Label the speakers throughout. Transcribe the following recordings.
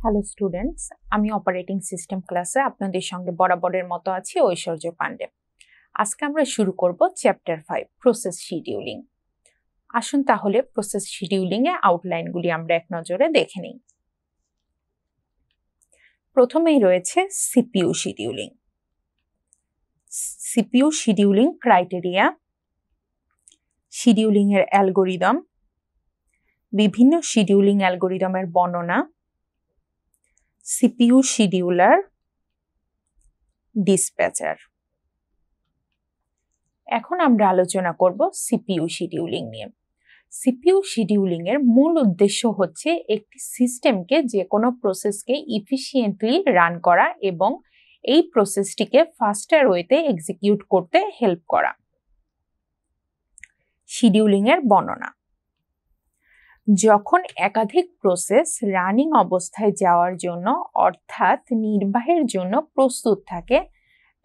Speaker 1: Hello students, আমি operating system ক্লাসে আপনাদের সঙ্গে বরাবরের মতো আছি ঐশ্বর্য পান্ডে। আজকে আমরা শুরু করব চ্যাপ্টার 5 প্রসেস শিডিউলিং। আসুন তাহলে প্রসেস শিডিউলিং এ আউটলাইনগুলি আমরা এক নজরে দেখে নিই। প্রথমেই রয়েছে CPU scheduling. CPU scheduling criteria, scheduling এর অ্যালগোরিদম, বিভিন্ন শিডিউলিং অ্যালগোরিদমের বর্ণনা, সিপিইউ শিডিউলার, ডিসপ্যাচার। এখন আমরা আলোচনা করব সিপিইউ শিডিউলিং নিয়ে। সিপিইউ শিডিউলিং এর মূল উদ্দেশ্য হচ্ছে একটি সিস্টেমকে যে কোনো প্রসেসকে ইফিশিয়েন্টলি রান করা এবং এই প্রসেসটিকে ফাস্টার ওয়েতে এক্সিকিউট করতে হেল্প করা। শিডিউলিং এর বর্ণনা: যখন একাধিক প্রসেস রানিং অবস্থায় যাওয়ার জন্য অর্থাৎ নির্বাহের জন্য প্রস্তুত থাকে,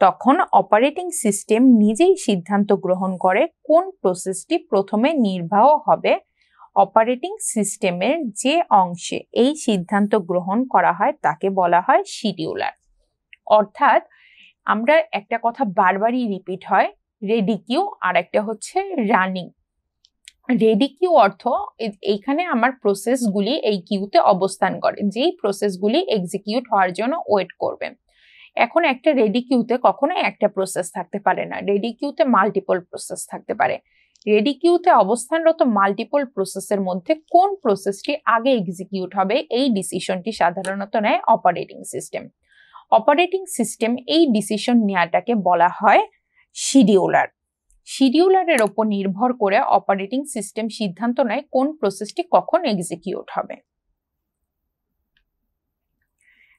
Speaker 1: তখন অপারেটিং সিস্টেম নিজেই সিদ্ধান্ত গ্রহণ করে কোন প্রসেসটি প্রথমে নির্বাহ হবে। অপারেটিং সিস্টেমের যে অংশে এই সিদ্ধান্ত গ্রহণ করা হয় তাকে বলা হয় শিডিউলার। অর্থাৎ আমরা একটা কথা বারবারই রিপিট হয়, রেডি কিউ, আর একটা হচ্ছে রানিং। রেডি কিউ অর্থ এইখানে আমার প্রসেসগুলি এই কিউতে অবস্থান করে, যেই প্রসেসগুলি এক্সিকিউট হওয়ার জন্য ওয়েট করবে। এখন একটা রেডি কিউতে কখনো একটা প্রসেস থাকতে পারে না, রেডি কিউতে মাল্টিপল প্রসেস থাকতে পারে। রেডি কিউতে অবস্থানরত মাল্টিপল প্রসেসের মধ্যে কোন প্রসেসটি আগে এক্সিকিউট হবে এই ডিসিশনটি সাধারণত নেয় অপারেটিং সিস্টেম। অপারেটিং সিস্টেম এই ডিসিশন নেওয়াটাকে বলা হয় শিডিউলার। শিডিউলারের ওপর নির্ভর করে অপারেটিং সিস্টেম সিদ্ধান্ত নেয় কোন প্রসেসটি কখন এক্সিকিউট হবে।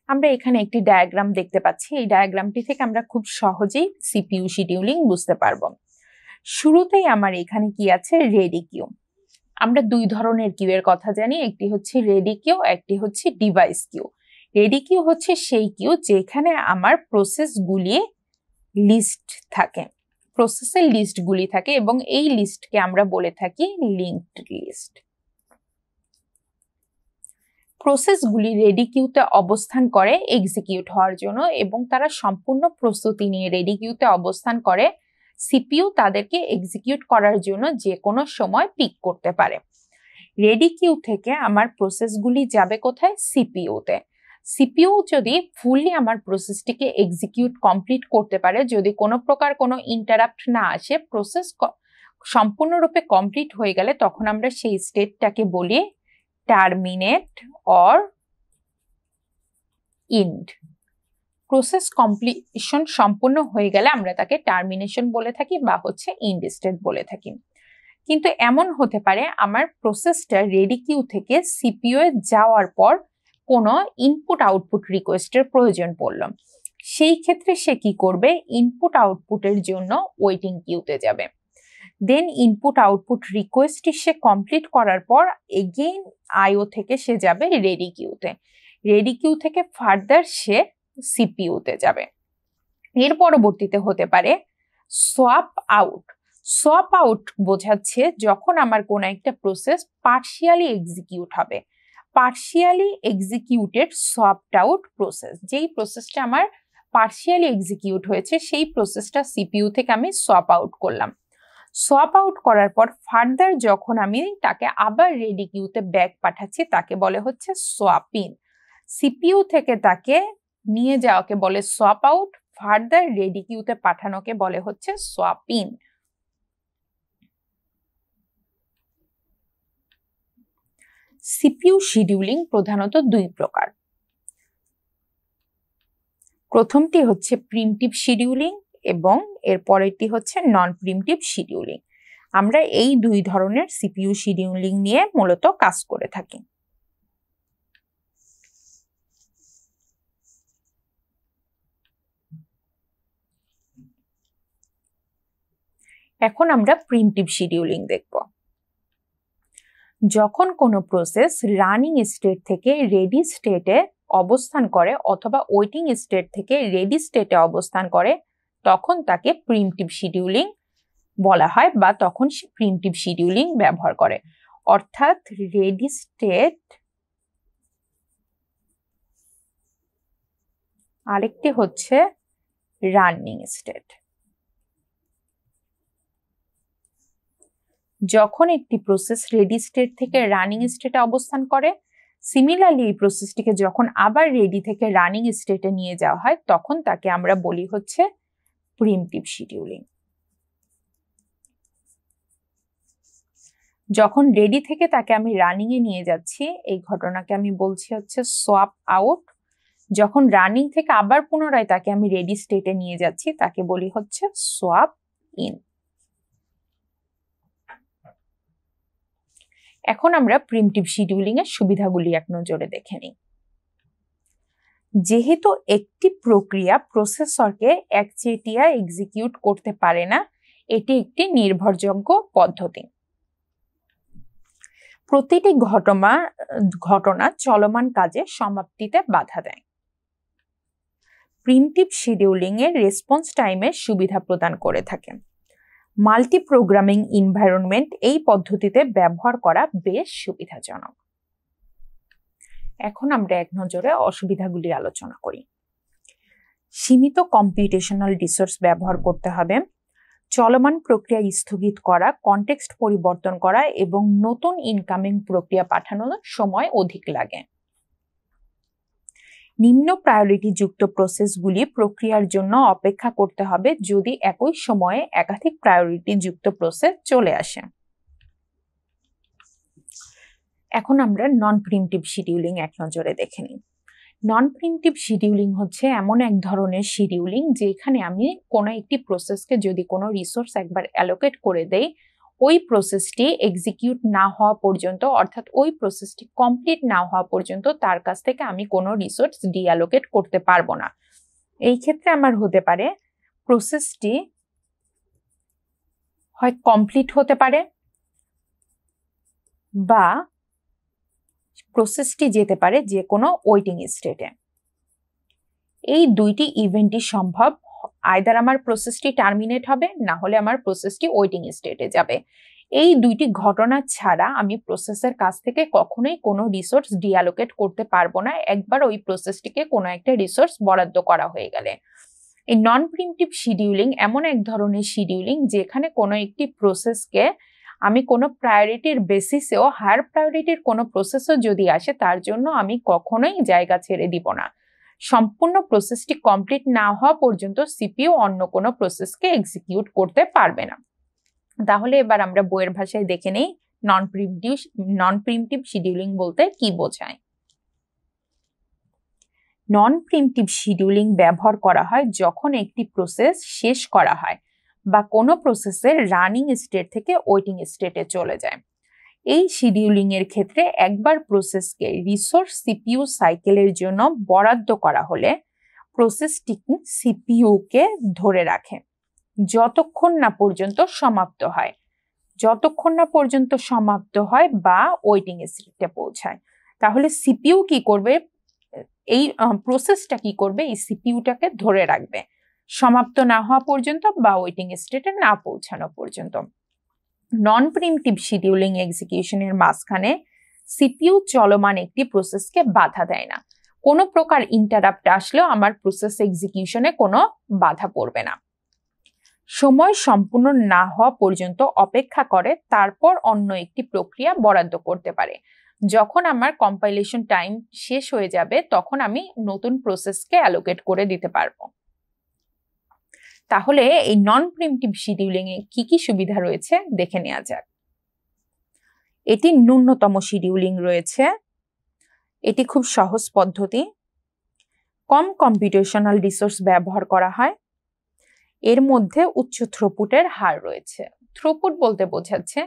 Speaker 1: আমরা এখানে একটি ডায়াগ্রাম দেখতে পাচ্ছি। এই ডায়াগ্রামটি থেকে আমরা খুব সহজেই সিপিইউ শিডিউলিং বুঝতে পারবো। শুরুতেই আমার এখানে কি আছে, রেডি কিউ। আমরা দুই ধরনের কিউ এর কথা জানি, একটি হচ্ছে রেডি কিউ, একটি হচ্ছে ডিভাইস কিউ। রেডি কিউ হচ্ছে সেই কিউ যেখানে আমার প্রসেসগুলি লিস্ট থাকে, প্রসেসের লিস্টগুলি থাকে এবং এই লিস্টকে আমরা বলে থাকি লিঙ্কড লিস্ট। প্রসেসগুলি রেডি কিউতে অবস্থান করে এক্সিকিউট হওয়ার জন্য এবং তারা সম্পূর্ণ প্রস্তুতি নিয়ে রেডি কিউতে অবস্থান করে। সিপিইউ তাদেরকে এক্সিকিউট করার জন্য যে কোনো সময় পিক করতে পারে। রেডি কিউ থেকে আমার প্রসেসগুলি যাবে কোথায়, সিপিইউতে। সিপিইউ যদি ফুললি আমার প্রসেসটিকে এক্সিকিউট কমপ্লিট করতে পারে, যদি কোনো প্রকার কোনো ইন্টারাপ্ট না আসে, প্রসেস সম্পূর্ণরূপে কমপ্লিট হয়ে গেলে তখন আমরা সেই স্টেটটাকে বলি টার্মিনেট অর ইন্ড। প্রসেস কমপ্লিশন সম্পূর্ণ হয়ে গেলে আমরা তাকে টার্মিনেশন বলে থাকি বা হচ্ছে ইন্ড স্টেট বলে থাকি। কিন্তু এমন হতে পারে আমার প্রসেসটা রেডি কিউ থেকে সিপিইউ এ যাওয়ার পর কোনো ইনপুট আউটপুট রিকোয়েস্টের প্রয়োজন পড়ল। সেই ক্ষেত্রে সে কি করবে, ইনপুট আউটপুটের জন্য ওয়েটিং কিউতে যাবে। দেন ইনপুট আউটপুট রিকোয়েস্টটি সে কমপ্লিট করার পর এগেইন আইও থেকে সে যাবে রেডি কিউতে। রেডি কিউ থেকে ফার্দার সে সিপিইউতে যাবে। এর পরবর্তীতে হতে পারে সোয়াপ আউট। সোয়াপ আউট বোঝাচ্ছে যখন আমার কোনো একটা প্রসেস পার্শিয়ালি এক্সিকিউট হবে। পার্শিয়ালি এক্সিকিউটেড সোয়াপড আউট প্রসেস, যেই প্রসেসটা আমার পার্শিয়ালি এক্সিকিউট হয়েছে সেই প্রসেসটা সিপিইউ থেকে আমি সোয়াপ আউট করলাম। সোয়াপ আউট করার পর ফার্দার যখন আমি তাকে আবার রেডি কিউতে ব্যাক পাঠাচ্ছি তাকে বলে হচ্ছে সোয়াপ ইন। সিপিইউ থেকে তাকে নিয়ে যাওয়াকে বলে সোয়াপ আউট, ফার্দার রেডি কিউতে পাঠানোকে বলে হচ্ছে সোয়াপ ইন। সিপিইউ শিডিউলিং প্রধানত দুই প্রকার। প্রথমটি হচ্ছে প্রিমটিভ শিডিউলিং এবং এর পরেরটি হচ্ছে নন প্রিমটিভ শিডিউলিং। আমরা এই দুই ধরনের সিপিইউ শিডিউলিং নিয়ে মূলত কাজ করে থাকি। এখন আমরা প্রিমটিভ শিডিউলিং দেখব। যখন কোনো প্রসেস রানিং স্টেট থেকে রেডি স্টেটে অবস্থান করে অথবা ওয়েটিং স্টেট থেকে রেডি স্টেটে অবস্থান করে তখন তাকে প্রিমটিভ শিডিউলিং বলা হয় বা তখন সে প্রিমটিভ শিডিউলিং ব্যবহার করে। অর্থাৎ রেডি স্টেট আরেকটি হচ্ছে রানিং স্টেট। যখন একটি প্রসেস রেডি স্টেট থেকে রানিং স্টেটে অবস্থান করে, সিমিলারলি এই প্রসেসটিকে যখন আবার রেডি থেকে রানিং স্টেটে নিয়ে যাওয়া হয় তখন তাকে আমরা বলি হচ্ছে প্রিএমপ্টিভ শিডিউলিং। যখন রেডি থেকে তাকে আমি রানিং এ নিয়ে যাচ্ছি এই ঘটনাকে আমি বলছি হচ্ছে সোয়াপ আউট। যখন রানিং থেকে আবার পুনরায় তাকে আমি রেডি স্টেটে নিয়ে যাচ্ছি তাকে বলি হচ্ছে সোয়াপ ইন। এখন আমরা প্রিএমপ্টিভ শিডিউলিং এর সুবিধাগুলি এক নজরে দেখে নিই। যেহেতু একটি প্রক্রিয়া প্রসেসরকে একচেটিয়া এক্সিকিউট করতে পারে না, এটি একটি নির্ভরযোগ্য পদ্ধতি। প্রতিটি ঘটনা চলমান কাজে সমাপ্তিতে বাধা দেয়। প্রিএমপ্টিভ শিডিউলিং এর রেসপন্স টাইমের সুবিধা প্রদান করে থাকে। মাল্টি প্রোগ্রামিং এনভায়রনমেন্ট এই পদ্ধতিতে ব্যবহার করা বেশ সুবিধাজনক। এখন আমরা এক নজরে অসুবিধাগুলি আলোচনা করি। সীমিত কম্পিউটেশনাল রিসোর্স ব্যবহার করতে হবে, চলমান প্রক্রিয়া স্থগিত করা, কনটেক্সট পরিবর্তন করা এবং নতুন ইনকামিং প্রক্রিয়া পাঠানোর সময় অধিক লাগে। নিম্ন প্রায়োরিটি যুক্ত প্রসেসগুলি প্রক্রিয়ার জন্য অপেক্ষা করতে হবে যদি একই সময়ে একাধিক প্রায়োরিটি যুক্ত প্রসেস চলে আসে। এখন আমরা নন প্রিএমপ্টিভ শিডিউলিং এক নজরে দেখে নিই। নন প্রিএমপ্টিভ শিডিউলিং হচ্ছে এমন এক ধরনের শিডিউলিং যেখানে আমি কোনো একটি প্রসেসকে যদি কোনো রিসোর্স একবার অ্যালোকেট করে দেই, ওই প্রসেসটি এক্সিকিউট না হওয়া পর্যন্ত অর্থাৎ ওই প্রসেসটি কমপ্লিট না হওয়া পর্যন্ত তার কাছ থেকে আমি কোনো রিসোর্স ডিঅ্যালোকেট করতে পারবো না। এই ক্ষেত্রে আমার হতে পারে প্রসেসটি হয় কমপ্লিট হতে পারে বা প্রসেসটি যেতে পারে যে কোনো ওয়েটিং স্টেটে। এই দুইটি ইভেন্টই সম্ভব, আইদার আমার প্রসেসটি টার্মিনেট হবে না হলে আমার প্রসেসটি ওয়েটিং স্টেটে যাবে। এই দুইটি ঘটনা ছাড়া আমি প্রসেসের কাছ থেকে কখনোই কোনো রিসোর্স ডিঅ্যালোকেট করতে পারবো না একবার ওই প্রসেসটিকে কোনো একটা রিসোর্স বরাদ্দ করা হয়ে গেলে। এই নন প্রিএমপ্টিভ শিডিউলিং এমন এক ধরনের শিডিউলিং যেখানে কোনো একটি প্রসেসকে আমি কোনো প্রায়োরিটির বেসিসেও হায়ার প্রায়োরিটির কোনো প্রসেসও যদি আসে তার জন্য আমি কখনোই জায়গা ছেড়ে দিব না। সম্পূর্ণ প্রসেসটি কমপ্লিট না হওয়া পর্যন্ত সিপিইউ অন্য কোনো প্রসেসকে এক্সিকিউট করতে পারবে না। তাহলে এবার আমরা বইয়ের ভাষায় দেখে নেই নন প্রিএমপ্টিভ শিডিউলিং বলতে কি বোঝায়। নন প্রিএমপ্টিভ শিডিউলিং ব্যবহার করা হয় যখন একটি প্রসেস শেষ করা হয় বা কোনো প্রসেসের রানিং স্টেট থেকে ওয়েটিং স্টেটে চলে যায়। এই শিডিউলিং এর ক্ষেত্রে একবার প্রসেসকে রিসোর্স সিপিইউ সাইকেলের জন্য বরাদ্দ করা হলে প্রসেসটি সিপিইউকে ধরে রাখে যতক্ষণ না পর্যন্ত সমাপ্ত হয় বা ওয়েটিং স্টেটে পৌঁছায়। তাহলে সিপিইউ কি করবে, এই প্রসেসটা কি করবে, এই সিপিইউটাকে ধরে রাখবে সমাপ্ত না হওয়া পর্যন্ত বা ওয়েটিং স্টেটে না পৌঁছানো পর্যন্ত। নন প্রিএমপ্টিভ শিডিউলিং এক্সিকিউশনের মাঝখানে সিপিইউ চলমান একটি প্রসেসকে বাধা দেয় না। কোনো প্রকার ইন্টারাপ্ট আসলেও আমার প্রসেস এক্সিকিউশনে কোনো বাধা পড়বে না। সময় সম্পূর্ণ না হওয়া পর্যন্ত অপেক্ষা করে তারপর অন্য একটি প্রক্রিয়া বরাদ্দ করতে পারে। যখন আমার কম্পাইলেশন টাইম শেষ হয়ে যাবে তখন আমি নতুন প্রসেসকে অ্যালোকেট করে দিতে পারবো। তাহলে এই নন প্রিএমপ্টিভ শিডিউলিং এ কি কি সুবিধা রয়েছে দেখে নেওয়া যাক। এটি ন্যূনতম শিডিউলিং রয়েছে, এটি খুব সহজ পদ্ধতি, কম কম্পিউটেশনাল রিসোর্স ব্যবহার করা হয়, এর মধ্যে উচ্চ থ্রুপুটের হার রয়েছে। থ্রুপুট বলতে বোঝাচ্ছে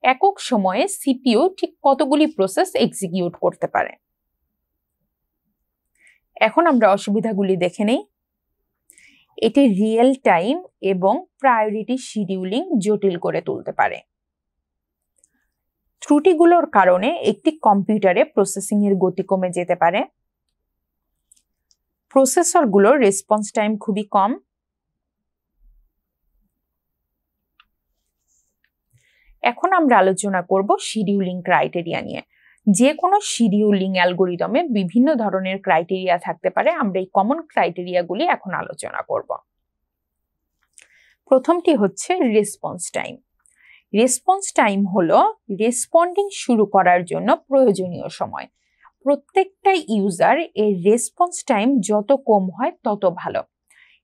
Speaker 1: একক সময়ে সিপিইউ ঠিক কতগুলি প্রসেস এক্সিকিউট করতে পারে। এখন আমরা অসুবিধাগুলি দেখে নেই। এটি রিয়েল টাইম এবং প্রায়োরিটি শিডিউলিং জটিল করে তুলতে পারে। ত্রুটিগুলোর কারণে একটি কম্পিউটারে প্রসেসিং এর গতি কমে যেতে পারে। প্রসেসরগুলোর রেসপন্স টাইম খুবই কম। এখন আমরা আলোচনা করব শিডিউলিং ক্রাইটেরিয়া নিয়ে। যে কোনো শিডিউলিং অ্যালগোরিদমে বিভিন্ন ধরনের ক্রাইটেরিয়া থাকতে পারে। আমরা এই কমন ক্রাইটেরিয়াগুলি এখন আলোচনা করব। প্রথমটি হচ্ছে রেসপন্স টাইম। রেসপন্স টাইম হলো রেসপন্ডিং শুরু করার জন্য প্রয়োজনীয় সময়। প্রত্যেকটা ইউজার এর রেসপন্স টাইম যত কম হয় তত ভালো,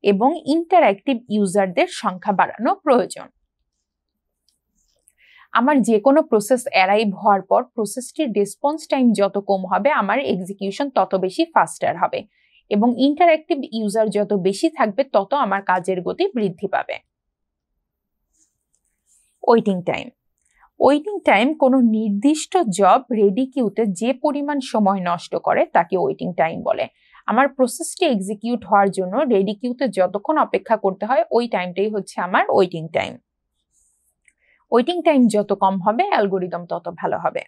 Speaker 1: এবং ইন্টারঅ্যাক্টিভ ইউজারদের সংখ্যা বাড়ানো প্রয়োজন। আমার যে কোনো প্রসেস অ্যারাইভ হওয়ার পর প্রসেসটির রেসপন্স টাইম যত কম হবে আমার এক্সিকিউশন তত বেশি ফাস্টার হবে, এবং ইন্টারঅ্যাক্টিভ ইউজার যত বেশি থাকবে তত আমার কাজের গতি বৃদ্ধি পাবে। Waiting time. ওয়েটিং টাইম কোনো নির্দিষ্ট জব রেডি কিউতে যে পরিমাণ সময় নষ্ট করে তাকে ওয়েটিং টাইম বলে। আমার প্রসেসটি এক্সিকিউট হওয়ার জন্য রেডি কিউতে যতক্ষণ অপেক্ষা করতে হয় ওই টাইমটাই হচ্ছে আমার ওয়েটিং টাইম। ওয়েটিং টাইম যত কম হবে অ্যালগোরিদম তত ভালো হবে।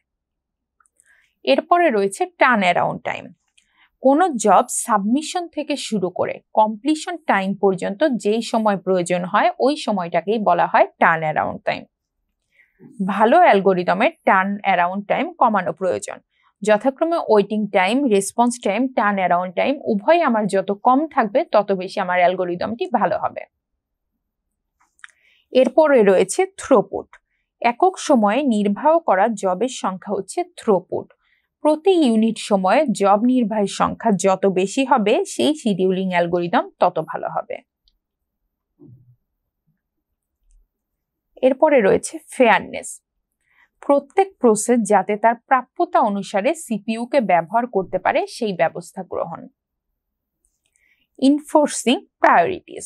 Speaker 1: এরপরে রয়েছে টার্ন অ্যারাউন্ড টাইম। কোনো জব সাবমিশন থেকে শুরু করে কমপ্লিশন টাইম পর্যন্ত যেই সময় প্রয়োজন হয় ওই সময়টাকেই বলা হয় টার্ন অ্যারাউন্ড টাইম। ভালো অ্যালগোরিদমের টার্ন অ্যারাউন্ড টাইম কমানো প্রয়োজন। যথাক্রমে waiting time, response time, turn around time উভয় আমার যত কম থাকবে তত বেশি আমার অ্যালগোরিদমটি ভালো হবে। এরপরে রয়েছে থ্রুপুট। একক সময়ে নির্বাহ করা জবের সংখ্যা হচ্ছে থ্রুপুট। প্রতি ইউনিট সময়ে জব নির্বাহের সংখ্যা যত বেশি হবে সেই শিডিউলিং অ্যালগোরিদম তত ভালো হবে। এরপরে রয়েছে ফেয়ারনেস। প্রত্যেক প্রসেস যাতে তার প্রাপ্যতা অনুসারে সিপিইউকে ব্যবহার করতে পারে সেই ব্যবস্থা গ্রহণ। Enforcing priorities.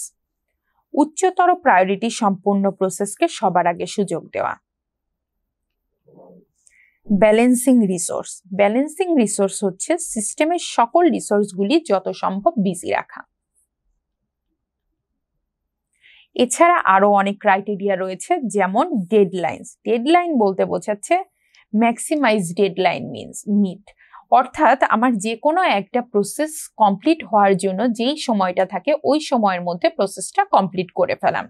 Speaker 1: উচ্চতর প্রায়োরিটি সম্পন্ন প্রসেসকে সবার আগে সুযোগ দেওয়া। Balancing resource. ব্যালেন্সিং রিসোর্স হচ্ছে সিস্টেমের সকল রিসোর্সগুলি যত সম্ভব বিজি রাখা। এছাড়া আরো অনেক ক্রাইটেরিয়া রয়েছে, যেমন ডেডলাইন্স। ডেডলাইন বলতে বোঝাচ্ছে ম্যাক্সিমাইজ ডেডলাইন মিট, অর্থাৎ আমার যে কোনো একটা প্রসেস কমপ্লিট হওয়ার জন্য যেই সময়টা থাকে ওই সময়ের মধ্যে প্রসেসটা কমপ্লিট করে ফেলাম।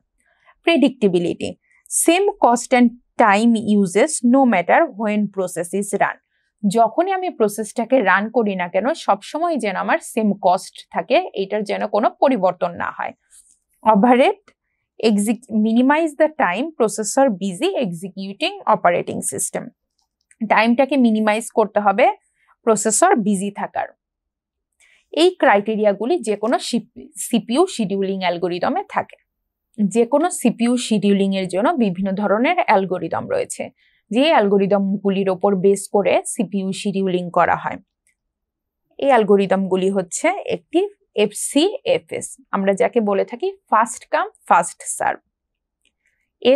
Speaker 1: Predictability. Same cost and time uses no matter when process is run. যখনই আমি প্রসেসটাকে রান করি না কেন সবসময় যেন আমার সেম কস্ট থাকে, এটার যেন কোনো পরিবর্তন না হয়। Overhead minimize the time processor busy executing operating system. টাইমটাকে মিনিমাইজ করতে হবে প্রসেসর বিজি থাকার। এই ক্রাইটেরিয়াগুলি যে কোনো সিপিইউ শিডিউলিং অ্যালগোরিদমে থাকে। যে কোনো সিপিইউ শিডিউলিং এর জন্য বিভিন্ন ধরনের অ্যালগোরিদম রয়েছে, যে অ্যালগোরিদমগুলির ওপর বেস করে সিপিইউ শিডিউলিং করা হয়। এই অ্যালগোরিদমগুলি হচ্ছে একটি FCFS, আমরা যাকে বলে থাকি first come first serve.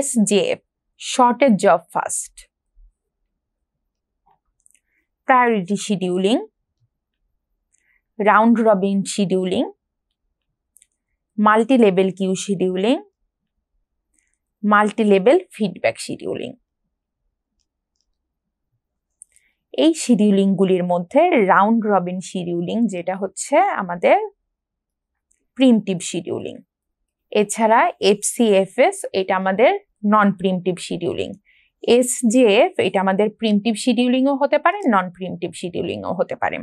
Speaker 1: SJF, shortest job first. Priority scheduling, round robin scheduling, multi level queue scheduling, multi level feedback scheduling. এই শিডিউলিংগুলির মধ্যে রাউন্ড রবিন শিডিউলিং যেটা হচ্ছে আমাদের প্রিমটিভ শিডিউলিং। এছাড়া FCFS এটা আমাদের নন প্রিমটিভ শিডিউলিং। SJF এটা আমাদের প্রিমটিভ শিডিউলিংও হতে পারে, নন প্রিমটিভ শিডিউলিংও হতে পারে।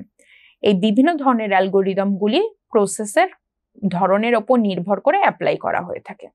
Speaker 1: এই বিভিন্ন ধরনের অ্যালগোরিদমগুলি প্রসেসের ধরনের ওপর নির্ভর করে অ্যাপ্লাই করা হয়ে থাকে।